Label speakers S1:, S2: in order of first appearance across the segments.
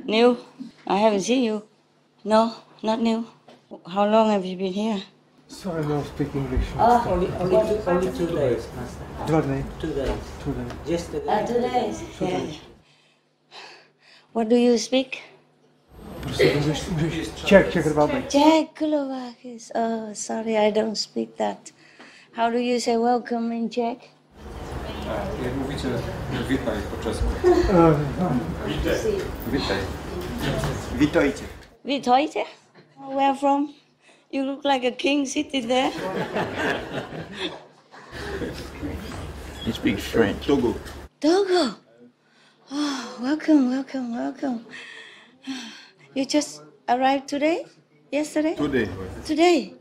S1: New? I haven't seen you. No, not new. How long have you been here?
S2: Sorry, I don't speak English.
S3: Only 2 days, Master.
S2: 2 days.
S3: 2 days.
S2: 2 days.
S3: Yesterday.
S1: 2 days. Yeah. What do you speak?
S2: English. Czech Republic.
S1: Czechoslovakian. Oh, sorry, I don't speak that. How do you say welcome in Czech?
S4: Jak mówicie witaj po czesku? Witaj.
S5: Witajcie.
S1: Witajcie? Where from? You look like a king sitting there.
S5: He speaks French. Togo.
S1: Togo. Oh, welcome, welcome, welcome. You just arrived today? Yesterday?
S5: Today.
S1: Today?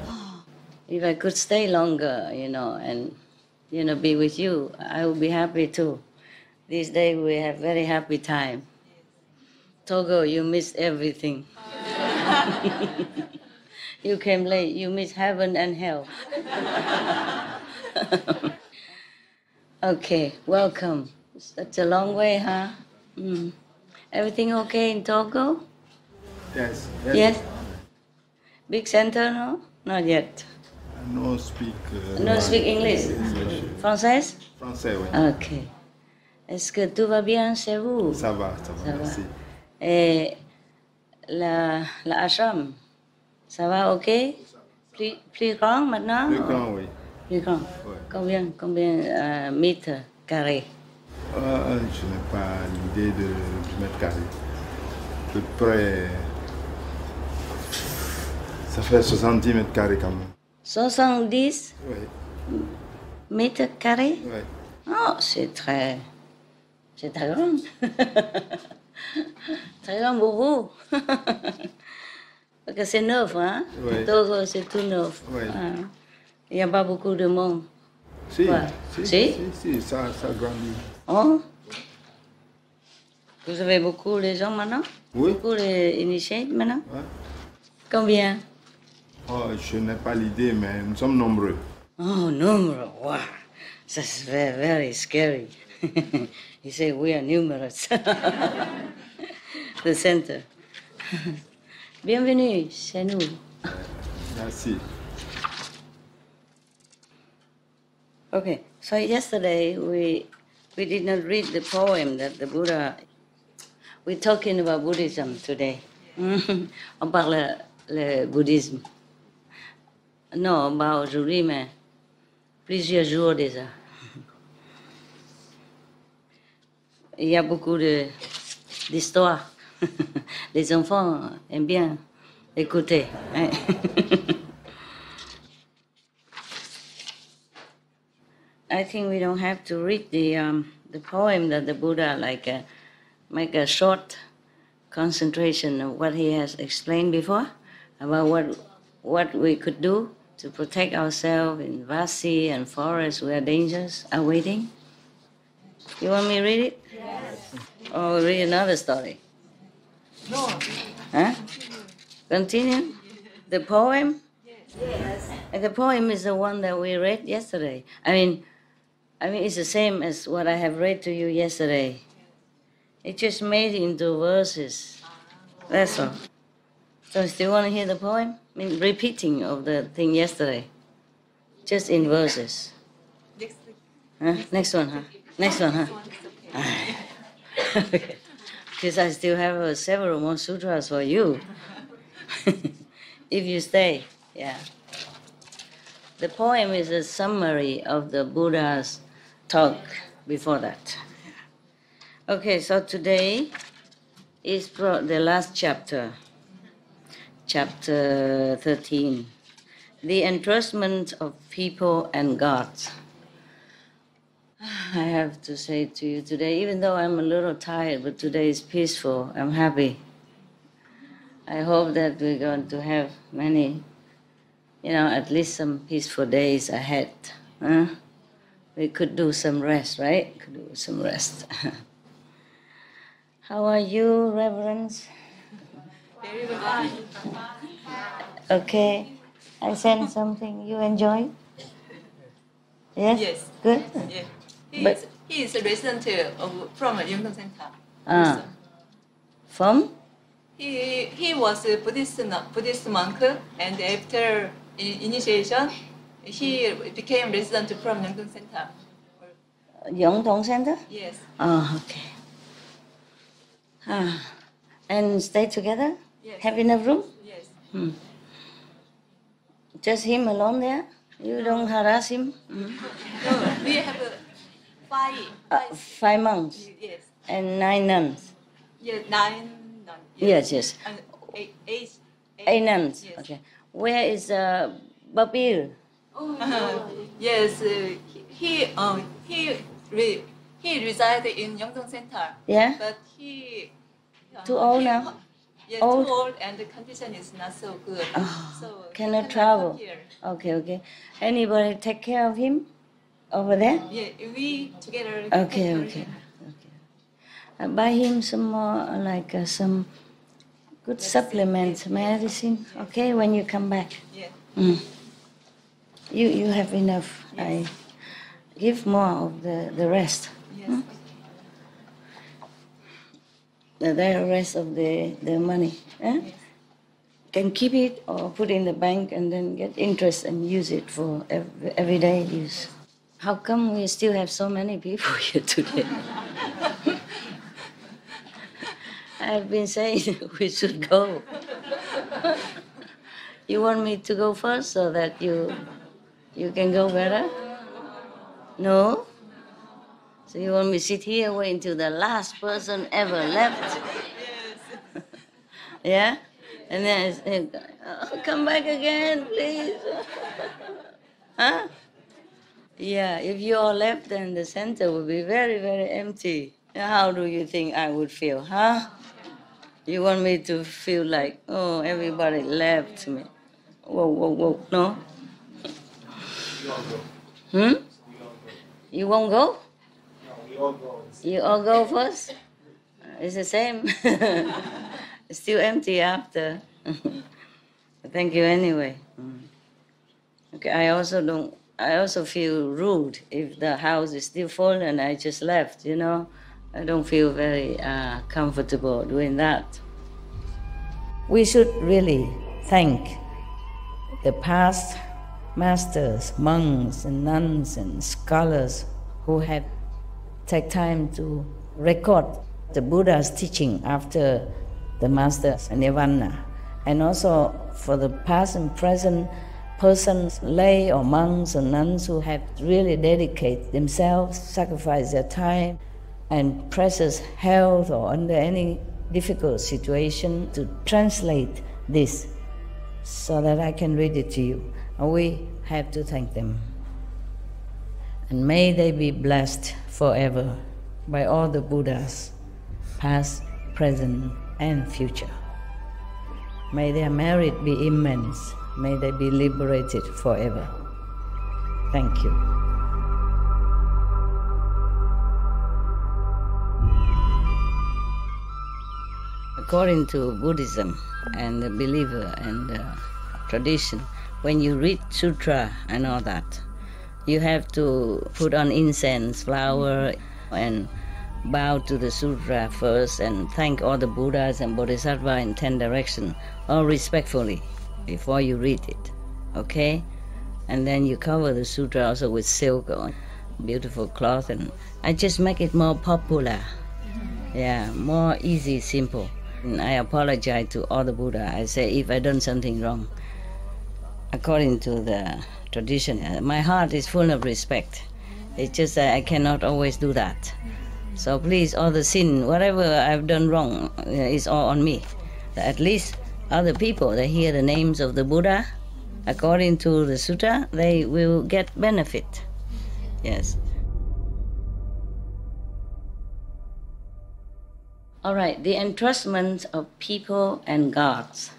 S1: Oh, if I could stay longer, and, be with you, I would be happy too. These days we have very happy time. Togo, you missed everything. You came late, you missed heaven and hell. Okay, welcome. Such a long way, huh? Everything okay in Togo?
S5: Yes.
S1: Yes? Big center, no? Not yet.
S5: No speak.
S1: No speak English? Français?
S5: Français, oui.
S1: Ok. Est-ce que tout va bien chez vous?
S5: Ça va, merci.
S1: Et la ashram, ça va ok? Plus grand maintenant?
S5: Plus grand, oui.
S1: Plus grand.
S5: Ouais.
S1: Combien mètres carrés?
S5: Je n'ai pas l'idée du mètre carré. À peu près. Ça fait 70 mètres carrés quand même.
S1: 70
S5: Oui.
S1: mètres carrés?
S5: Oui.
S1: Oh, c'est très grand. Très grand pour vous. Parce que c'est neuf, hein?
S5: Oui.
S1: Togo, c'est tout neuf.
S5: Oui.
S1: Ah. Il n'y a pas beaucoup de monde.
S5: Si,
S1: Ouais.
S5: si, ça grandit.
S1: Oh. Vous avez beaucoup de gens maintenant?
S5: Oui.
S1: Beaucoup d'initiés maintenant?
S5: Ouais.
S1: Combien?
S5: Oh, je n'ai pas l'idée, mais nous sommes nombreux.
S1: Oh, number. Wow. That's very, very scary. You say we are numerous. The center. Bienvenue chez nous.
S5: Merci.
S1: Okay, so yesterday we did not read the poem that the Buddha. We're talking about Buddhism today. On parle le bouddhisme. Non, pas aujourd'hui, mais plusieurs jours déjà. Il y a beaucoup d'histoires. Les enfants aiment bien écouter. Hein? I think we don't have to read the poem that the Buddha make a short concentration of what he has explained before about what we could do to protect ourselves in vast sea and forests where dangers are waiting. You want me to read it?
S6: Yes.
S1: Or read another story?
S6: No.
S1: Huh? Continue? The poem?
S6: Yes.
S1: And the poem is the one that we read yesterday. I mean, it's the same as what I have read to you yesterday. It just made into verses. That's all. So still want to hear the poem? I mean, repeating of the thing yesterday. Just in verses. Huh? Next one, huh? Next one, huh? Because I still have several more sutras for you. If you stay, yeah. The poem is a summary of the Buddha's talk before that. Okay, so today is the last chapter, chapter 13, the entrustment of people and gods. I have to say to you today, even though I'm a little tired, but today is peaceful, I'm happy. I hope that we're going to have many, at least some peaceful days ahead. Huh? We could do some rest, right? Could do some rest. How are you, Reverends?
S6: Very good.
S1: Okay. I sent something. You enjoy? Yes?
S6: Yes.
S1: Good?
S6: Yeah. He is a recent from a yoga center.
S1: From?
S6: He was a Buddhist monk, and after initiation, he became resident from Yeongdong Center.
S1: Yeongdong Center?
S6: Yes.
S1: Oh, okay. And stay together?
S6: Yes.
S1: Have enough room?
S6: Yes.
S1: Just him alone there? You don't harass him?
S6: No, we have five.
S1: 5 months
S6: Yes.
S1: and 9 nuns.
S6: Yes, 9 nuns.
S1: Yes.
S6: And eight.
S1: 8 nuns.
S6: Yes.
S1: Okay. Where is Babil?
S6: Yes, he resided in Yeongdong Center.
S1: Yeah?
S6: But he
S1: Too old now?
S6: Yes,
S1: Old?
S6: too old, and the condition is not so good. So he
S1: Cannot
S6: cannot
S1: travel.
S6: come here.
S1: Okay. Anybody take care of him over there?
S6: Yeah, we together.
S1: Okay. Buy him some more, like some good supplements, medicine. Okay, when you come back.
S6: Yeah.
S1: You have enough. I give more of the rest.
S6: Yes.
S1: The rest of the money. Eh?
S6: Yes.
S1: Can keep it or put in the bank and then get interest and use it for everyday use. How come we still have so many people here today? I've been saying we should go. You want me to go first so that you can go better? No? So you want me to sit here wait until the last person ever left? Yeah? And then I say, oh, come back again, please. Huh? Yeah, if you all left, then the center would be very, very empty. How do you think I would feel, huh? You want me to feel like, oh, everybody left me. Whoa, no? You won't go? You all go first? It's the same. It's still empty after. Thank you anyway. Okay, I also feel rude if the house is still full and I just left, you know. I don't feel very comfortable doing that. We should really thank the past masters, monks and nuns and scholars who have taken time to record the Buddha's teaching after the master's nirvana, and also for the past and present persons, lay or monks or nuns who have really dedicated themselves, sacrificed their time and precious health or under any difficult situation to translate this so that I can read it to you. We have to thank them. And may they be blessed forever by all the Buddhas, past, present, and future. May their merit be immense. May they be liberated forever. Thank you. According to Buddhism and the believer and the tradition, when you read sutra and all that, you have to put on incense, flower, and bow to the sutra first and thank all the Buddhas and Bodhisattvas in 10 directions, all respectfully, before you read it, okay? And then you cover the sutra also with silk or beautiful cloth, and I just make it more popular. Yeah, more easy, simple. And I apologize to all the Buddha. I say if I done something wrong, according to the tradition, my heart is full of respect. It's just that I cannot always do that. So please, all the sin, whatever I've done wrong, is all on me. At least other people, they hear the names of the Buddha, according to the sutta, they will get benefit. Yes. All right, the entrustment of people and gods.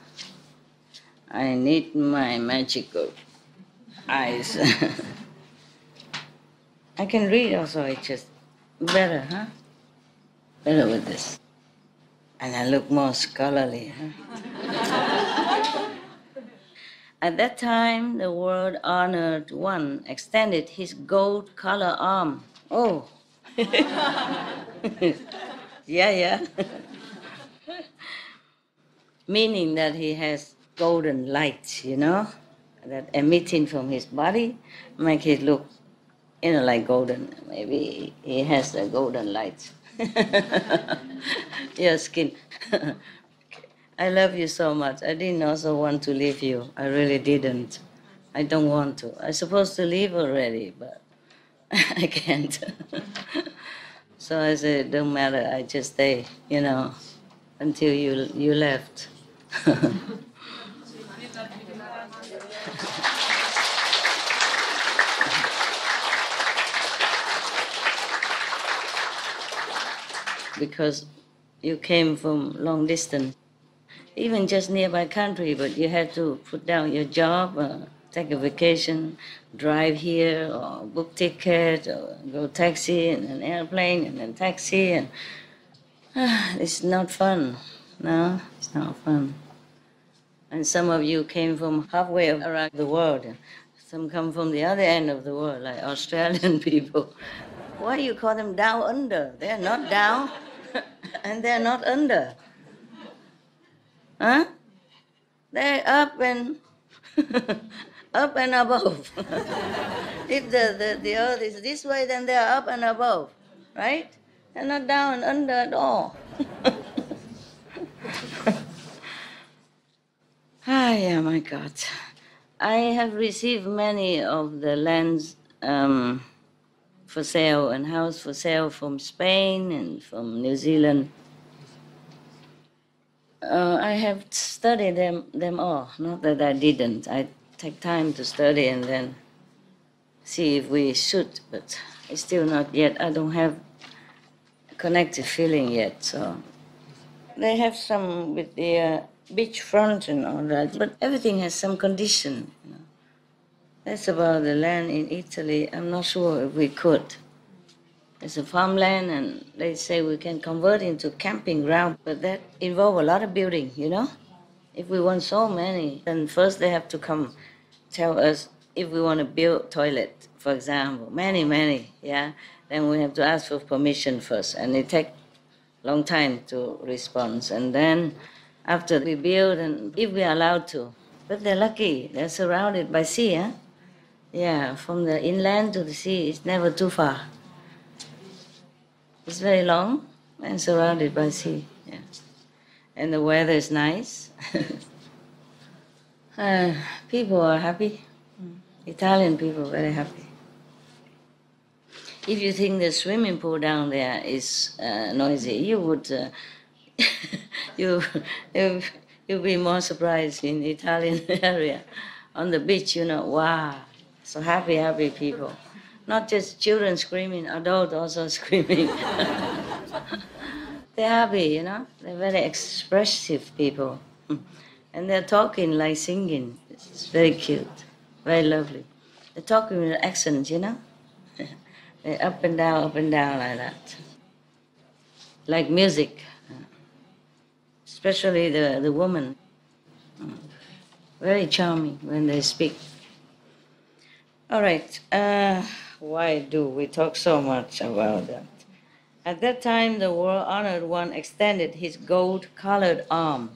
S1: I need my magical eyes. I can read also, it's just better, huh? Better with this. And I look more scholarly, huh? At that time, the world-honored one extended his gold-colored arm. Oh. Yeah. Meaning that he has golden light, that emitting from his body, make it look, like golden. Maybe he has the golden light. Your skin. I love you so much. I didn't also want to leave you. I really didn't. I don't want to. I'm supposed to leave already, but I can't. So I said, don't matter, I just stay, until you left. Because you came from long distance, even just nearby country, but you had to put down your job, take a vacation, drive here, or book ticket, or go taxi, and an airplane, and then taxi, and it's not fun. No, it's not fun. And some of you came from halfway around the world. Some come from the other end of the world, like Australian people. Why you call them down under? They're not down, and they're not under. Huh? They're up and up and above. If the earth is this way, then they're up and above, right? They're not down and under at all. Ah, yeah, my God. I have received many of the lands for sale and house for sale from Spain and from New Zealand. I have studied them all. Not that I didn't. I take time to study and then see if we should, but it's still not yet. I don't have a connected feeling yet. So they have some with the beachfront and all that, but everything has some condition. That's about the land in Italy. I'm not sure if we could. It's a farmland, and they say we can convert into camping ground, but that involves a lot of building, If we want so many, then first they have to come tell us if we want to build toilet, for example, many, yeah. Then we have to ask for permission first, and it takes a long time to respond. And then after we build, and if we are allowed to, but they're lucky, they're surrounded by sea, huh? Yeah, from the inland to the sea, it's never too far. It's very long and surrounded by sea, yeah. And the weather is nice. People are happy. Italian people are very happy. If you think the swimming pool down there is noisy, you would you'll be more surprised in the Italian area. On the beach, wow, so happy people. Not just children screaming, adults also screaming. They're happy, They're very expressive people. And they're talking like singing. It's very cute, very lovely. They're talking with accents, They're up and down like that. Like music. Especially the woman. Very charming when they speak. All right. Why do we talk so much about that? At that time, the world-honored one extended his gold-colored arm.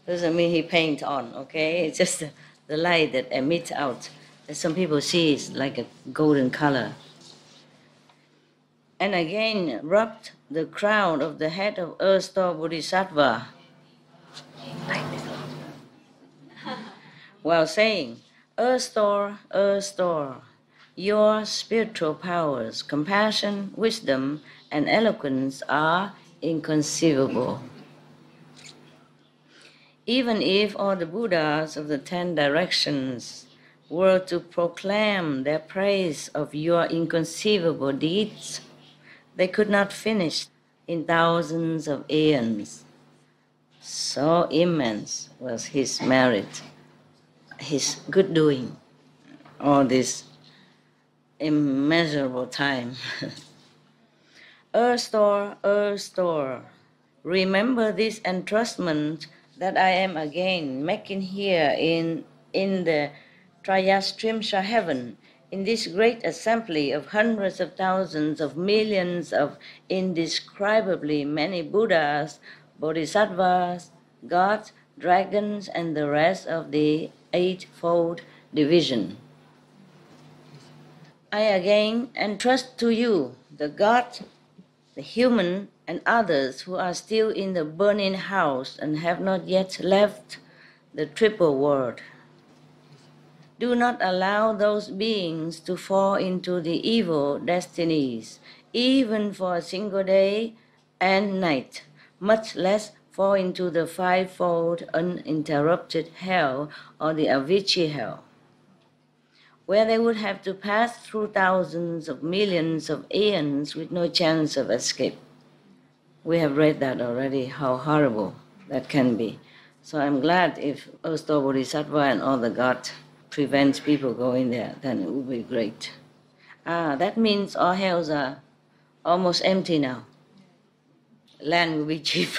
S1: Doesn't mean he paint on, okay? It's just the light that emits out. That some people see is like a golden color. And again rubbed the crown of the head of Earth Store Bodhisattva, while saying, Earth Store, your spiritual powers, compassion, wisdom, and eloquence are inconceivable. Even if all the Buddhas of the 10 directions were to proclaim their praise of your inconceivable deeds, they could not finish in thousands of aeons. So immense was his merit, his good doing, all this immeasurable time. Earth Store, remember this entrustment that I am again making here in the Trayastrimsha heaven, in this great assembly of hundreds of thousands of millions of indescribably many Buddhas, bodhisattvas, gods, dragons, and the rest of the eightfold division. I again entrust to you the god, the human, and others who are still in the burning house and have not yet left the triple world. Do not allow those beings to fall into the evil destinies, even for a single day and night, much less fall into the fivefold uninterrupted hell or the Avicii hell, where they would have to pass through thousands of millions of aeons with no chance of escape. We have read that already, how horrible that can be. So I'm glad if Asto Bodhisattva and all the gods prevents people going there, then it would be great. That means all hells are almost empty now. Land will be cheap.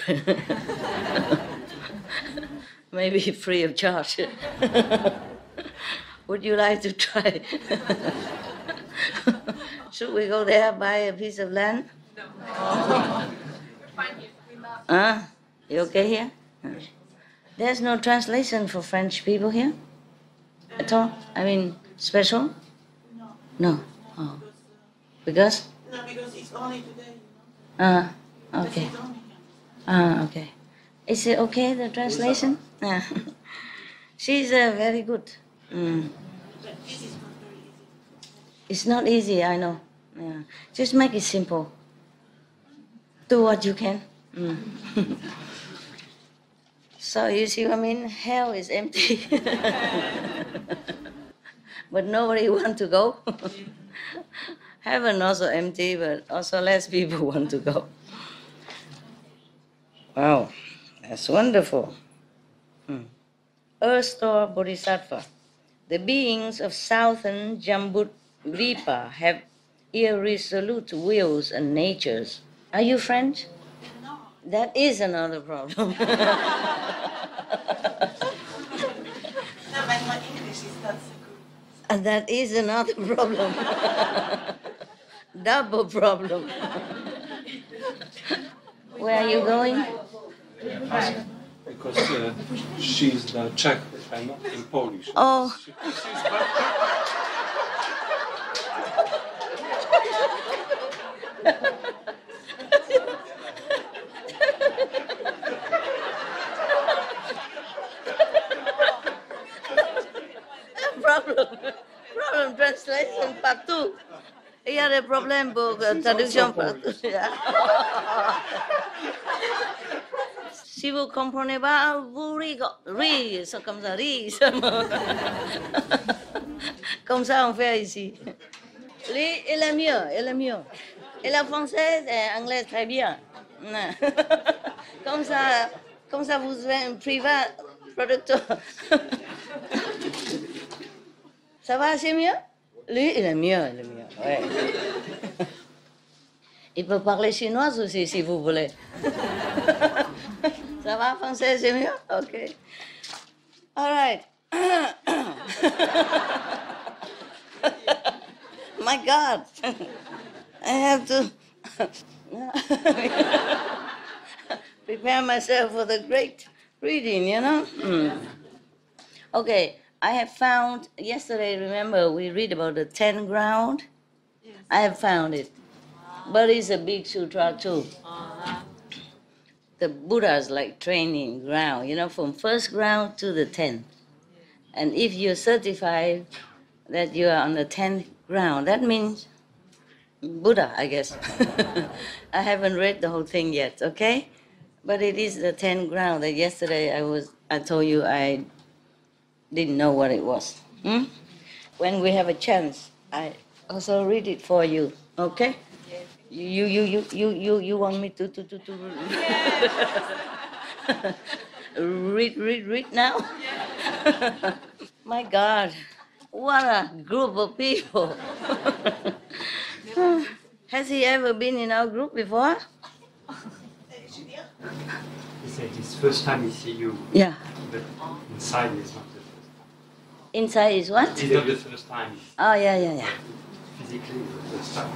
S1: Maybe free of charge. Would you like to try? Should we go there, buy a piece of land? No. You okay here? There's no translation for French people here? At all? I mean, special? No. Oh. Because?
S7: No, because it's only today.
S1: Okay. Okay. Is it okay, the translation? She's very good.
S7: But this is not very easy.
S1: It's not easy, I know. Yeah. Just make it simple. Do what you can. So you see what I mean? Hell is empty. But nobody wants to go. Heaven also empty, but also less people want to go. Wow, that's wonderful. Earth Store Bodhisattva. The beings of southern Jambudvipa have irresolute wills and natures. Are you French?
S7: No.
S1: That is another problem.
S7: No, but my English is not so good.
S1: And that is another problem. Double problem. Where are you going?
S4: Because she's the Czech, I'm not in Polish.
S1: Oh. Problem translation partout. Il y a des problèmes pour traduction partout. Si vous comprenez pas, vous riez, c'est comme ça, riez. Comme ça on fait ici. Lui, il est mieux. Et la française et l'anglais très bien. Comme ça vous êtes un privat producteur. Ça va, c'est mieux? Lui, il est mieux, ouais. Il peut parler chinois aussi, si vous voulez. Ça va, français, c'est mieux? OK. All right. My God. I have to prepare myself for the great reading, you know? Okay. I have found, yesterday, remember, we read about the 10 ground? Yes. I have found it. But it's a big sutra too. The Buddha's like training ground, you know, from first ground to the 10th. And if you're certified that you are on the 10th ground, that means Buddha, I guess. I haven't read the whole thing yet, okay? But it is the 10th ground that yesterday I told you I didn't know what it was. When we have a chance, I also read it for you. Okay? Yes. You want me to read now? Yes. My God, what a group of people! Has he ever been in our group before?
S3: He said it's first time he see you.
S1: Yeah.
S3: But inside is not the first time.
S1: Inside is what?
S3: It's not the first time.
S1: Oh, yeah.
S3: Physically, it's the first time.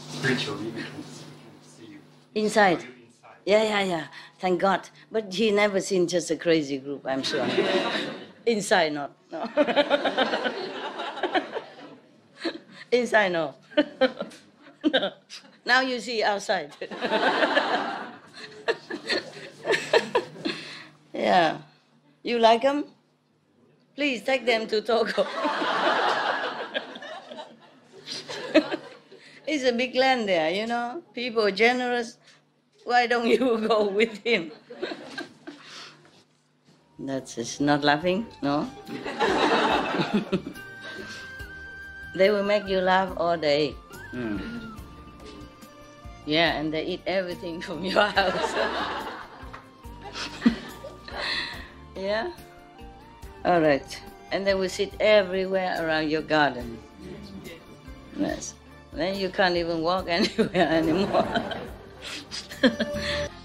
S3: Spiritually, we can see you.
S1: Inside.
S3: For you inside.
S1: Yeah. Thank God. But he never seen just a crazy group, I'm sure. Inside, not. No. Inside, no. No. Now you see outside. Yeah. You like them? Please take them to Togo. It's a big land there, you know. People are generous. Why don't you go with him? That's it's not laughing, no? They will make you laugh all day. Yeah, and they eat everything from your house. Yeah? All right. And they will sit everywhere around your garden. Yes. Then you can't even walk anywhere anymore.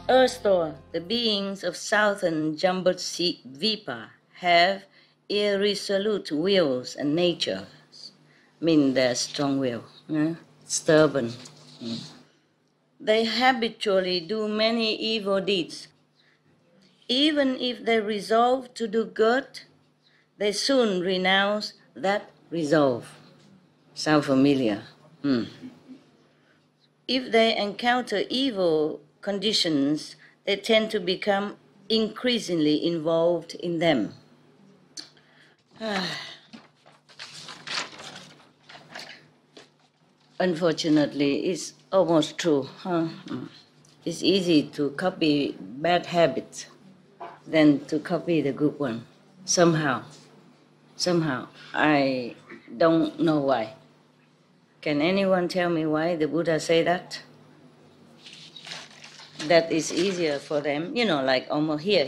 S1: Earthstor, the beings of southern Jumbo Sea Vipa have irresolute wills and natures. Mean they're strong will, stubborn. They habitually do many evil deeds. Even if they resolve to do good, they soon renounce that resolve. Sound familiar? If they encounter evil conditions, they tend to become increasingly involved in them. Unfortunately, it's almost true. It's easy to copy bad habits than to copy the good one. Somehow. I don't know why. Can anyone tell me why the Buddha say that? That is easier for them, you know, like almost here.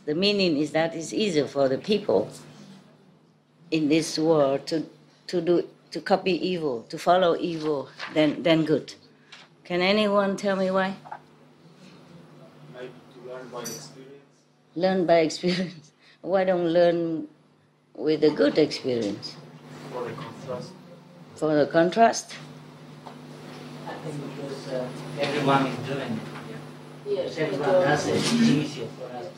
S1: The meaning is that it's easier for the people in this world to copy evil, to follow evil than good. Can anyone tell me why?
S4: Maybe to learn by experience.
S1: Learn by experience. Why don't learn with a good experience?
S4: For the contrast.
S1: For the contrast?
S8: I think because everyone is doing it. Yes, everyone does it. It's easier for us.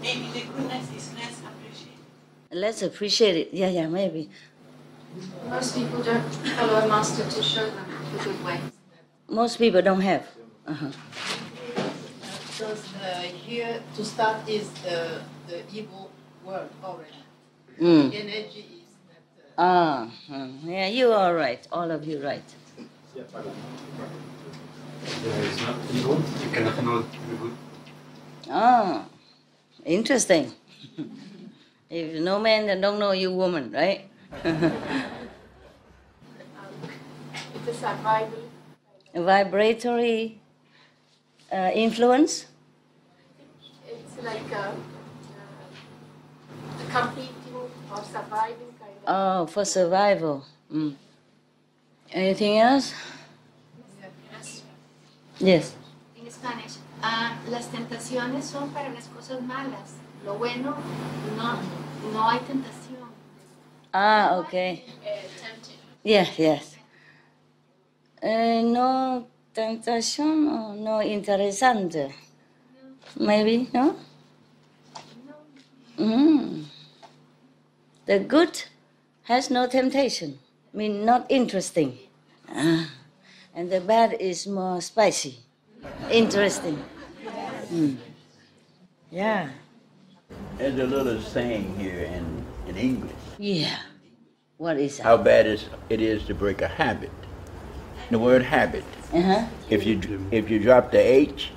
S7: Maybe the goodness is less appreciated.
S1: Let's appreciate it. Yeah, maybe.
S9: Most people don't follow a master to show them the good way.
S1: Most people don't have.
S10: Because here to start is the evil world already. The energy is that.
S1: Yeah, you are right. All of you right.
S3: There is not evil, you cannot know the good.
S1: Interesting. If no man, then don't know you woman, right?
S9: It's a survival.
S1: A vibratory influence?
S9: It's like a competing or surviving kind of.
S1: Oh, for survival. Anything else? Yes.
S11: In Spanish, las tentaciones son para las cosas malas. Lo bueno, no hay tentación.
S1: Okay. Yes. No tentación or no interesante? Maybe, no? The good has no temptation, mean not interesting. And the bad is more spicy, interesting. Yeah.
S12: There's a little saying here in English.
S1: Yeah. What is that?
S12: How bad it is to break a habit. The word habit. If you drop the H,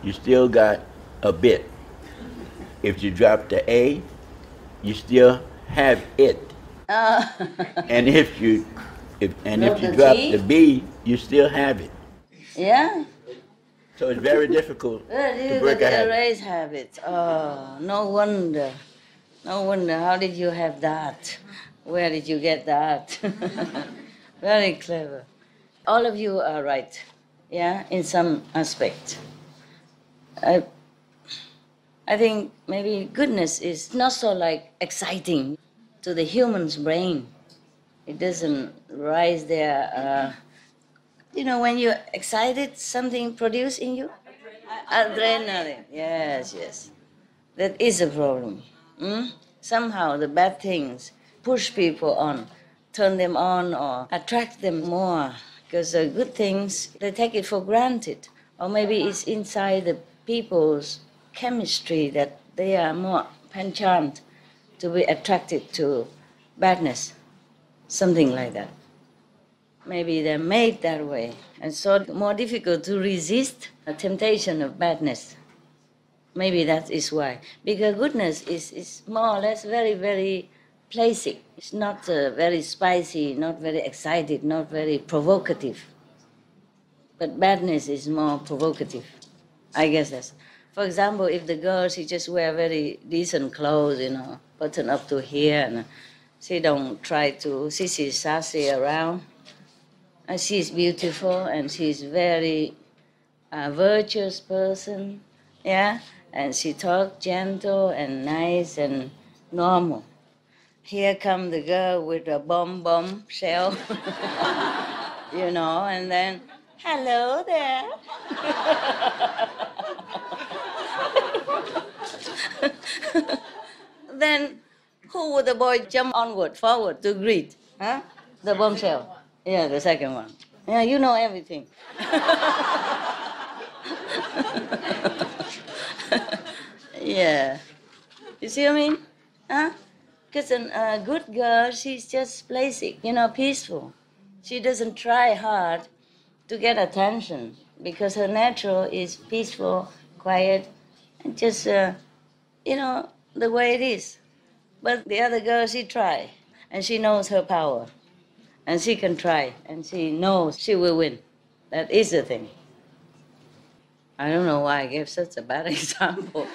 S12: you still got a bit. If you drop the A, you still have it. And if you drop the B, you still have it.
S1: Yeah.
S12: So it's very difficult to break a habit.
S1: Erase habits. Oh, no wonder. How did you have that? Where did you get that? Very clever. All of you are right. Yeah, in some aspect. I think maybe goodness is not so like exciting to the human's brain. It doesn't rise there. You know, when you're excited, something produces in you? Adrenaline. Yes, yes. That is a problem. Somehow the bad things push people on, turn them on or attract them more. Because the good things, they take it for granted. Or maybe it's inside the people's chemistry that they are more penchant to be attracted to badness. Something like that. Maybe they're made that way. And so more difficult to resist a temptation of badness. Maybe that is why. Because goodness is more or less very, very placid. It's not very spicy, not very excited, not very provocative. But badness is more provocative. I guess that's. For example, if the girl, she just wear very decent clothes, you know, button up to here, and she don't try to, she's sassy around. And she's beautiful, and she's very virtuous person, yeah? And she talk gentle and nice and normal. Here come the girl with a bomb shell, you know, and then, hello there. Then who would the boy jump onward, forward to greet? Huh? The bombshell. Yeah, the second one. Yeah, you know everything. Yeah. You see what I mean? Huh? Because a good girl, she's just basic, you know, peaceful. She doesn't try hard to get attention because her natural is peaceful, quiet, and just, you know, the way it is. But the other girl, she try, and she knows her power. And she can try, and she knows she will win. That is the thing. I don't know why I gave such a bad example.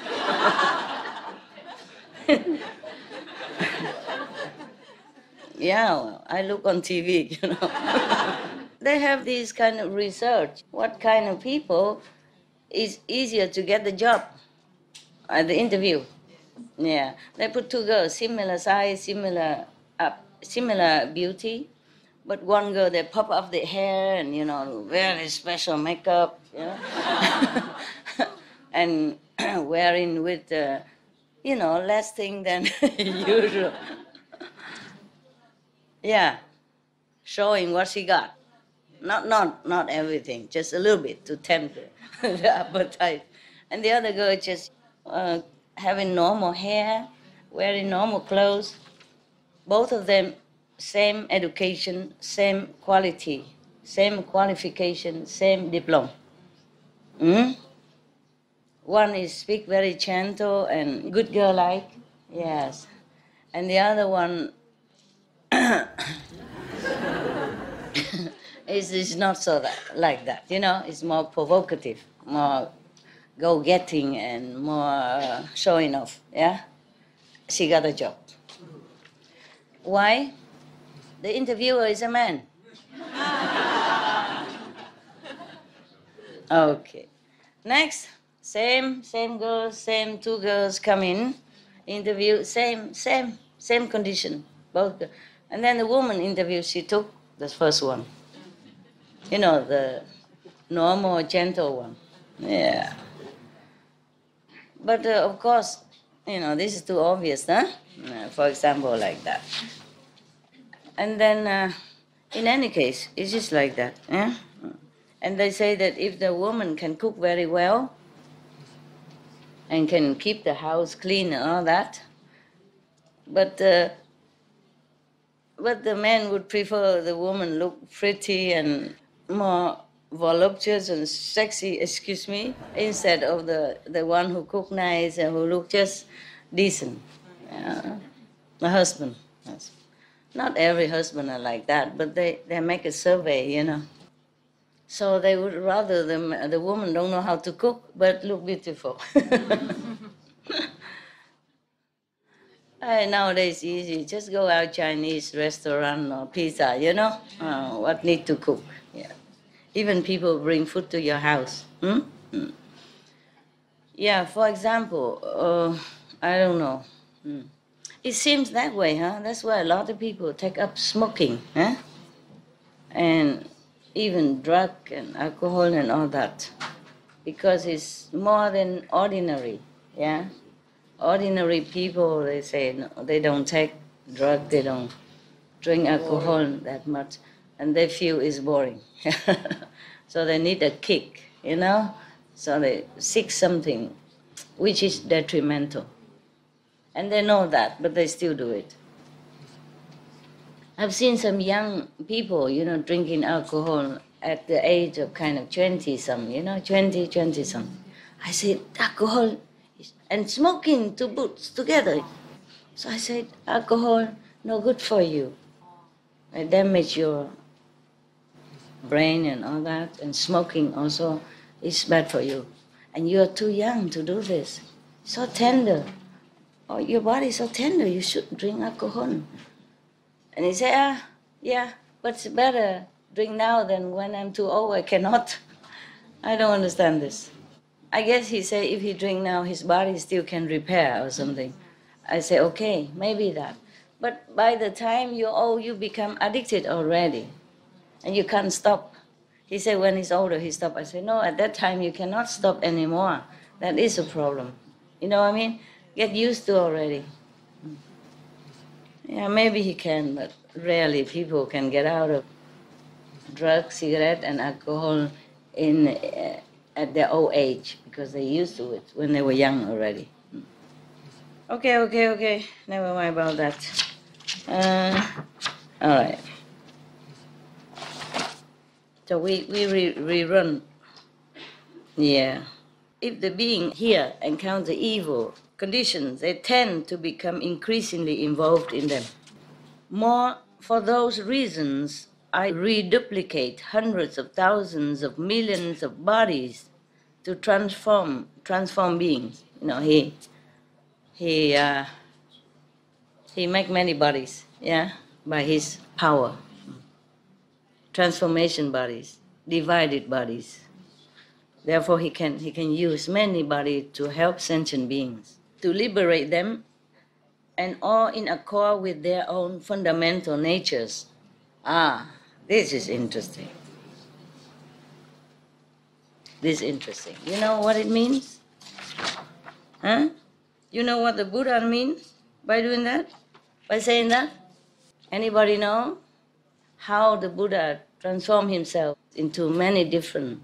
S1: Yeah, well, I look on TV, you know. They have this kind of research. What kind of people is easier to get the job at the interview? Yeah, they put two girls, similar size, similar beauty. But one girl, they pop up the hair and, you know, very special makeup, you know. And wearing with, you know, less thing than usual. Yeah, showing what she got. Not everything, just a little bit to tempt the appetite. And the other girl just having normal hair, wearing normal clothes. Both of them same education, same quality, same qualification, same diploma. One is speak very gentle and good girl-like, yes. And the other one is not so like that, you know. It's more provocative, more go-getting and more showing off, yeah. She got a job. Why? The interviewer is a man. Okay. Next, same girls, same two girls come in, interview, same condition, both. And then the woman interview, she took the first one. You know, the normal, gentle one. Yeah. But of course, you know, this is too obvious, huh? For example, like that. And then, in any case, it's just like that. Yeah? And they say that if the woman can cook very well and can keep the house clean and all that, but the man would prefer the woman look pretty and more voluptuous and sexy, excuse me, instead of the one who cook nice and who look just decent. The husband. Not every husband are like that, but they make a survey, you know. So they would rather the woman don't know how to cook, but look beautiful. Nowadays easy, just go out Chinese restaurant or pizza, you know, what need to cook. Yeah. Even people bring food to your house. Yeah, for example, I don't know. It seems that way, huh? That's why a lot of people take up smoking, huh? And even drug and alcohol and all that, because it's more than ordinary, yeah? Ordinary people, they say, no, they don't take drug, they don't drink alcohol that much, and they feel it's boring. So they need a kick, you know? So they seek something which is detrimental. And they know that, but they still do it. I've seen some young people, you know, drinking alcohol at the age of kind of 20-some, you know, 20-some. I said, alcohol and smoking to boots together. So I said, alcohol, no good for you. It damage your brain and all that, and smoking also is bad for you. And you're too young to do this. So tender. Oh, your body is so tender, you shouldn't drink alcohol. And he said, yeah, but it's better drink now than when I'm too old, I cannot. I don't understand this. I guess he said if he drink now, his body still can repair or something. I say, okay, maybe that. But by the time you're old, you become addicted already, and you can't stop. He said when he's older, he stopped. I said, no, at that time you cannot stop anymore. That is a problem. You know what I mean? Get used to already. Yeah, maybe he can, but rarely people can get out of drugs, cigarette, and alcohol at their old age, because they used to it when they were young already. Okay. Never mind about that. All right. So we rerun. Yeah. If the being here encounter evil conditions, they tend to become increasingly involved in them. More for those reasons, I reduplicate hundreds of thousands of millions of bodies to transform beings. You know, he make many bodies, yeah, by his power. Transformation bodies, divided bodies. Therefore, he can use many bodies to help sentient beings, to liberate them, and all in accord with their own fundamental natures. This is interesting. This is interesting. You know what it means? Huh? You know what the Buddha means by doing that? By saying that? Anybody know how the Buddha transformed himself into many different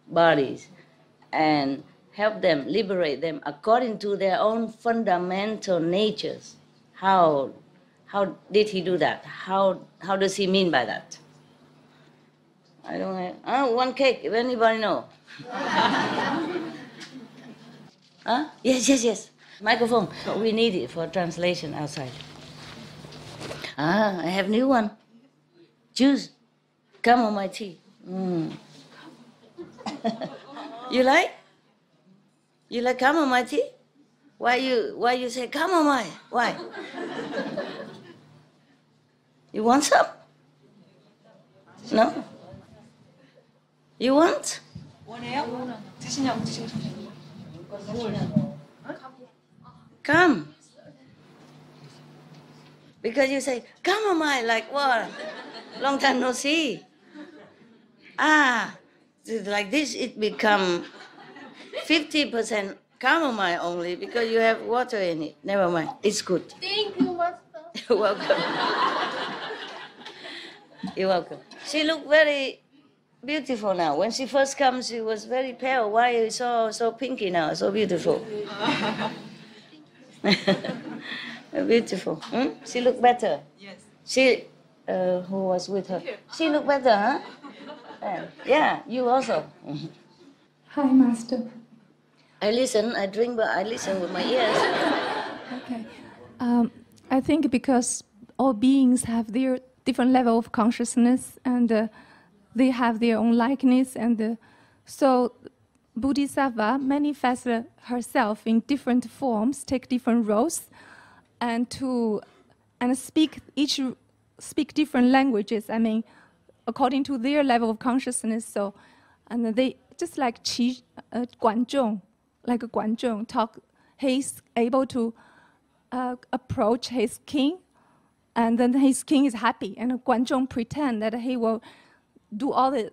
S1: bodies and help them, liberate them according to their own fundamental natures? How did he do that? How does he mean by that? I don't have... one cake, if anybody know. Yes. Microphone. We need it for translation outside. I have new one. Juice. Come on my tea. You like? You like chamomile tea? Why you say chamomile? Why? You want some? No? You want?
S6: 원해요? 드시냐고 드시고.
S1: Come. Because you say chamomile, like what? Long time no see. Like this it become 50% chamomile only because you have water in it. Never mind, it's good.
S11: Thank you, Master.
S1: You're welcome. You're welcome. She looked very beautiful now. When she first comes, she was very pale. Why are you so pinky now? So beautiful. Beautiful. She looked better.
S6: Yes.
S1: She, who was with her? She looked better, huh? Yeah, you also.
S9: Hi, Master.
S1: I listen, I drink, but I listen with my ears.
S9: Okay. I think because all beings have their different level of consciousness and they have their own likeness, and so Bodhisattva manifests herself in different forms, take different roles, and speak different languages. I mean, according to their level of consciousness. So, and they just like Guanzhong, like Guanzhong talk. He's able to approach his king, and then his king is happy, and Guan Zhong pretend that he will do all the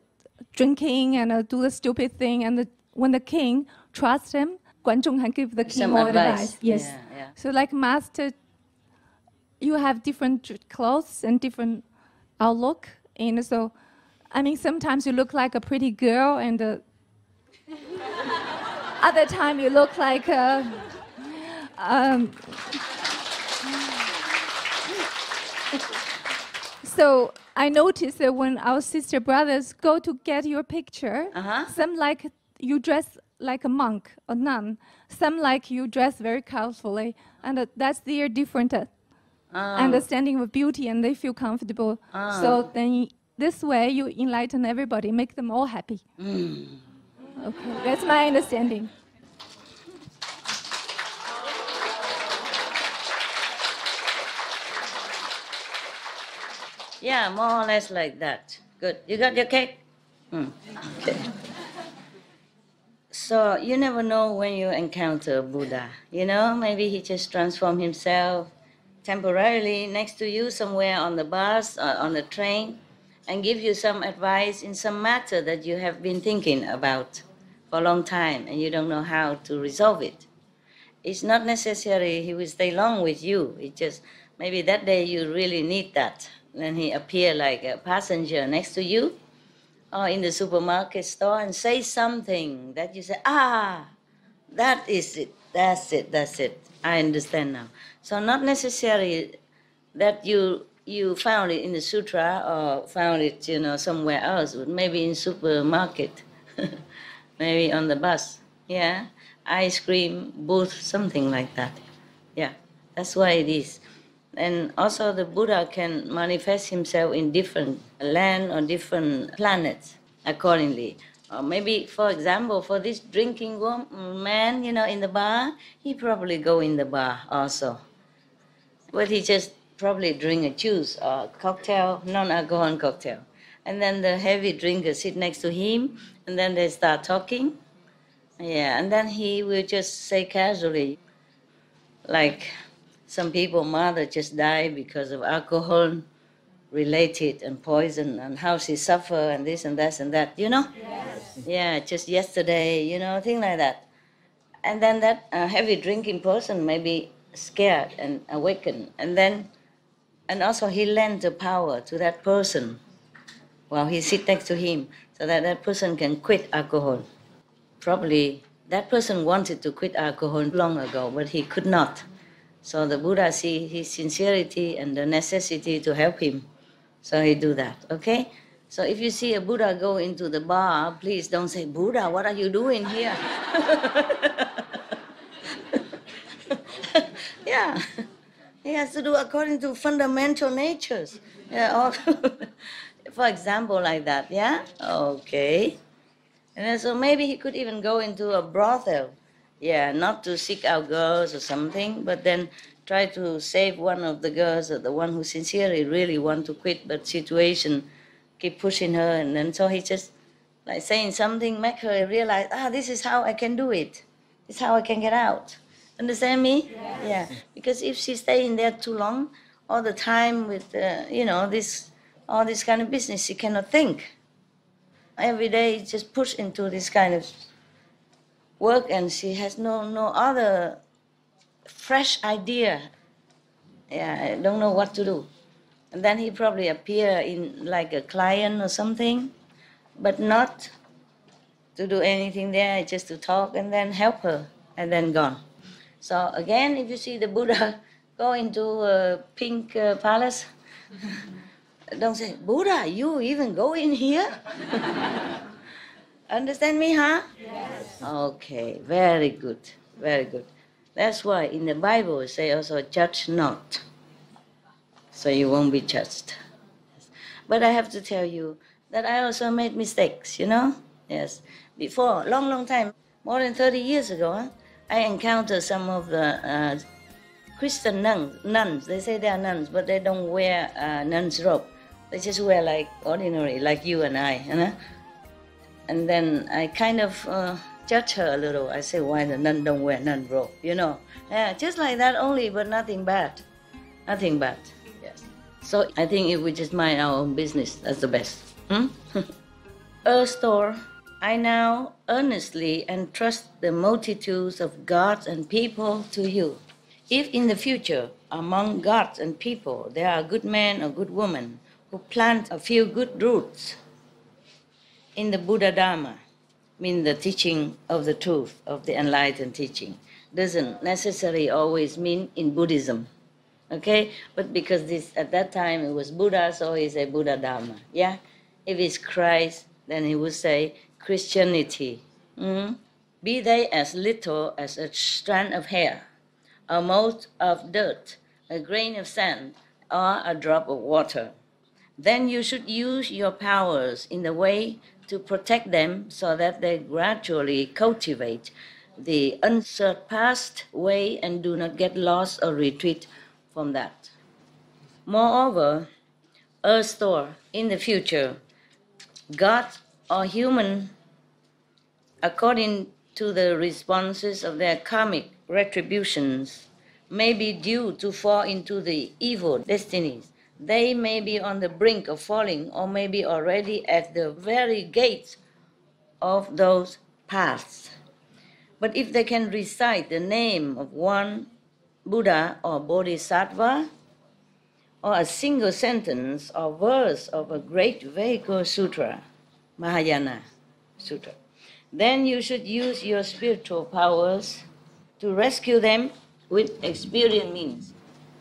S9: drinking and do the stupid thing, and when the king trusts him, Guan Zhong can give the king
S1: Some
S9: more
S1: advice.
S9: advice. Yes.
S1: Yeah, yeah.
S9: So like master, you have different clothes and different outlook, and so, I mean, sometimes you look like a pretty girl, and other time you look like a, so I noticed that when our sister brothers go to get your picture, some like you dress like a monk or nun, some like you dress very colorfully, and that's their different understanding of beauty, and they feel comfortable. So then this way you enlighten everybody, make them all happy. Okay, that's my understanding.
S1: Yeah, more or less like that. Good. You got your cake? Okay. So you never know when you encounter Buddha. You know, maybe he just transformed himself temporarily next to you somewhere on the bus or on the train and give you some advice in some matter that you have been thinking about for a long time and you don't know how to resolve it. It's not necessary he will stay long with you. It's just maybe that day you really need that. Then he appear like a passenger next to you or in the supermarket store and say something that you say, that is it, that's it, that's it. I understand now. So not necessarily that you found it in the sutra or found it, you know, somewhere else, but maybe in supermarket, maybe on the bus, yeah, ice cream booth, something like that. Yeah, that's why it is. And also the Buddha can manifest himself in different land or different planets accordingly. Or maybe, for example, for this drinking man, you know, in the bar, he probably go in the bar also. But he just probably drink a juice or cocktail, non-alcoholic cocktail. And then the heavy drinker sit next to him, and then they start talking. Yeah, and then he will just say casually, like, some people, mother just died because of alcohol related and poison, and how she suffer and this and that and that, you know? Yes. Yeah, just yesterday, you know, things like that. And then that heavy drinking person may be scared and awakened. And also he lent the power to that person while he sit next to him so that that person can quit alcohol. Probably that person wanted to quit alcohol long ago, but he could not. So the Buddha see his sincerity and the necessity to help him. So he do that, okay? So if you see a Buddha go into the bar, please don't say, Buddha, what are you doing here? Yeah, he has to do according to fundamental natures. Yeah, for example, like that, yeah? Okay. And then, so maybe he could even go into a brothel. Yeah, not to seek out girls or something, but then try to save one of the girls or the one who sincerely really want to quit, but situation keep pushing her. And then so he just like saying something, make her realize, this is how I can do it. This is how I can get out. Understand me? Yes. Yeah, because if she stay in there too long, all the time with, all this kind of business, she cannot think. Every day just push into this kind of work, and she has no other fresh idea. Yeah, I don't know what to do. And then he probably appear in like a client or something, but not to do anything there, just to talk and then help her, and then gone. So again, if you see the Buddha go into a pink palace, don't say, Buddha, you even go in here? Understand me, huh? Yes. Okay, very good, very good. That's why in the Bible it say also, judge not, so you won't be judged. But I have to tell you that I also made mistakes, you know? Yes. Before, long time, more than 30 years ago, I encountered some of the Christian nuns. They say they are nuns, but they don't wear nun's robe. They just wear like ordinary, like you and I, you know? And then I kind of judge her a little. I say, why the nun don't wear nun robe, you know. Yeah, just like that only, but nothing bad. Nothing bad, yes. So I think if we just mind our own business, that's the best. Earth Store, I now earnestly entrust the multitudes of gods and people to you. If in the future, among gods and people, there are good men or good women who plant a few good roots in the Buddha Dharma, mean the teaching of the truth, of the enlightened teaching, doesn't necessarily always mean in Buddhism, okay? But because this at that time it was Buddha, so he said Buddha Dharma, yeah? If it's Christ, then he would say Christianity. Be they as little as a strand of hair, a mote of dirt, a grain of sand, or a drop of water. Then you should use your powers in the way to protect them so that they gradually cultivate the unsurpassed way and do not get lost or retreat from that. Moreover, Earth Store, in the future, God or human, according to the responses of their karmic retributions, may be due to fall into the evil destinies. They may be on the brink of falling or may be already at the very gates of those paths. But if they can recite the name of one Buddha or Bodhisattva, or a single sentence or verse of a great vehicle sutra, Mahayana Sutra, then you should use your spiritual powers to rescue them with expedient means.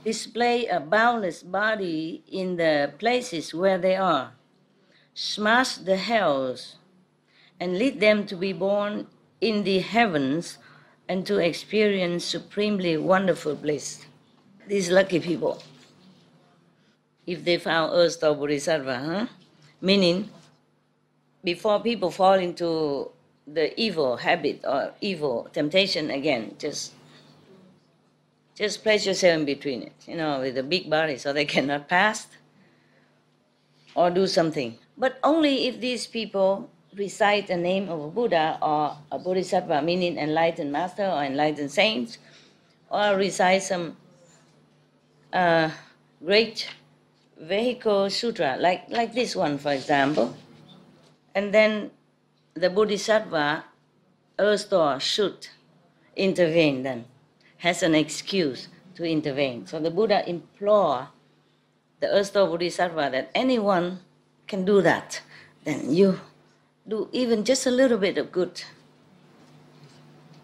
S1: Display a boundless body in the places where they are. Smash the hells and lead them to be born in the heavens and to experience supremely wonderful bliss. These lucky people, if they found Earth or Bodhisattva, meaning before people fall into the evil habit or evil temptation again, just place yourself in between it, you know, with a big body so they cannot pass or do something. But only if these people recite the name of a Buddha or a Bodhisattva, meaning enlightened master or enlightened saints, or recite some great vehicle sutra, like this one, for example. And then the Bodhisattva, Earth Store, should intervene then, has an excuse to intervene. So the Buddha implored the Earth Store Bodhisattva that anyone can do that. Then you do even just a little bit of good.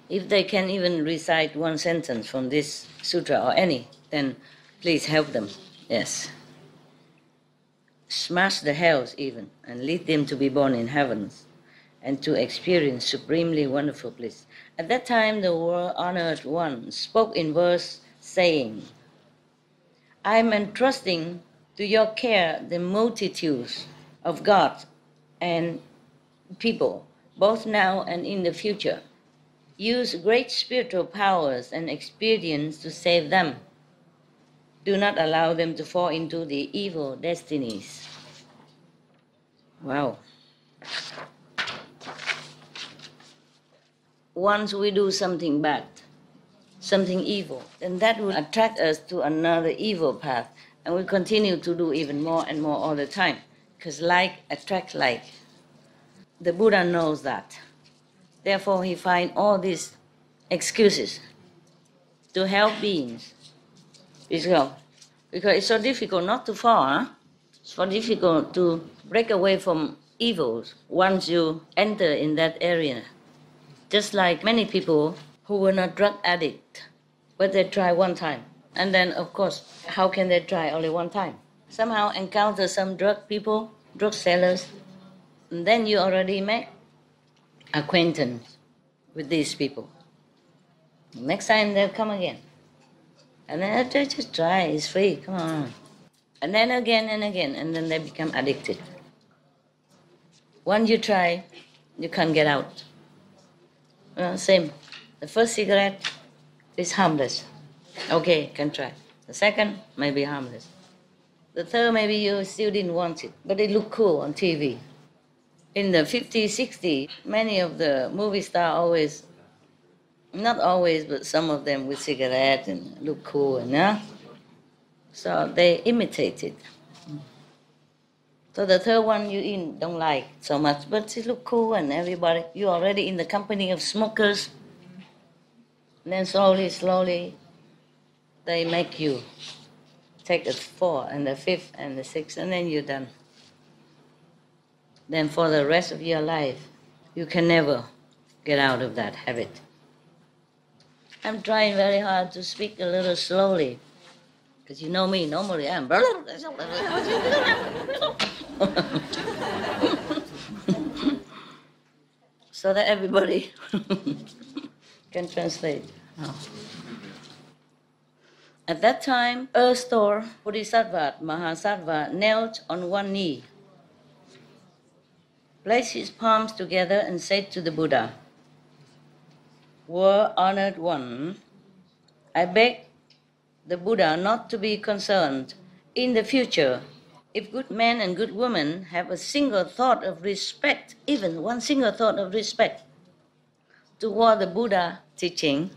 S1: If they can even recite one sentence from this sutra or any, then please help them, yes. Smash the hells even, and lead them to be born in heavens, and to experience supremely wonderful bliss. At that time, the world-honored one spoke in verse, saying, I am entrusting to your care the multitudes of God and people, both now and in the future. Use great spiritual powers and experience to save them. Do not allow them to fall into the evil destinies. Wow. Once we do something bad, something evil, then that will attract us to another evil path. And we continue to do even more and more all the time. Because like attracts like. The Buddha knows that. Therefore, he finds all these excuses to help beings. Because it's so difficult not to fall, huh? It's so difficult to break away from evils once you enter in that area. Just like many people who were not drug addicts, but they try one time. And then, of course, how can they try only one time? Somehow encounter some drug people, drug sellers, and then you already make acquaintance with these people. Next time they'll come again. And then just try, it's free, come on. And then again and again, and then they become addicted. Once you try, you can't get out. Same. The first cigarette is harmless. Okay, can try. The second may be harmless. The third, maybe you still didn't want it, but it looked cool on TV. in the 50s, 60s, many of the movie stars always, not always, but some of them with cigarettes and look cool, and so they imitated. So the third one you in don't like so much, but it look cool and everybody, you already in the company of smokers. And then slowly, they make you take the 4th and the 5th and the 6th, and then you're done. Then for the rest of your life, you can never get out of that habit. I'm trying very hard to speak a little slowly, because you know me, normally I'm so that everybody can translate. Oh. At that time, Earth-store Bodhisattva Mahasattva knelt on one knee, placed his palms together and said to the Buddha, "World honored one, I beg the Buddha not to be concerned. In the future, if good men and good women have a single thought of respect, even one single thought of respect toward the Buddha teaching,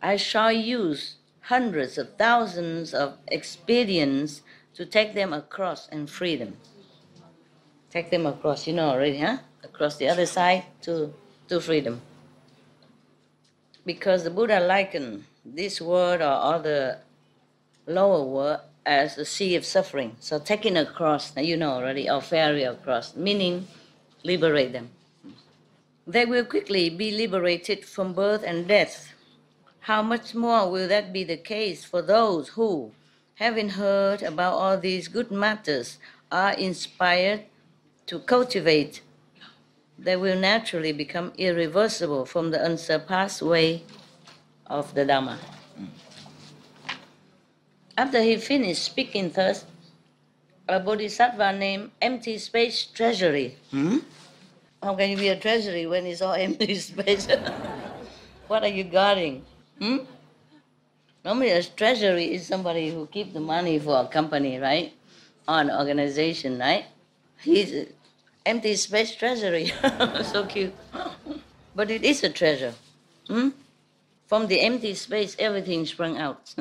S1: I shall use hundreds of thousands of expedients to take them across and free them." Take them across, you know already, huh? Across the other side to freedom. Because the Buddha likened this world or other lower world as a sea of suffering. So taking across, you know already, or ferry across, meaning liberate them. They will quickly be liberated from birth and death. How much more will that be the case for those who, having heard about all these good matters, are inspired to cultivate? They will naturally become irreversible from the unsurpassed way of the Dhamma. After he finished speaking thus, a bodhisattva named Empty Space Treasury. How can you be a treasury when it's all empty space? What are you guarding? Normally a treasury is somebody who keeps the money for a company, right? Or an organization, right? He's Empty Space Treasury. So cute. But it is a treasure. From the empty space, everything sprung out.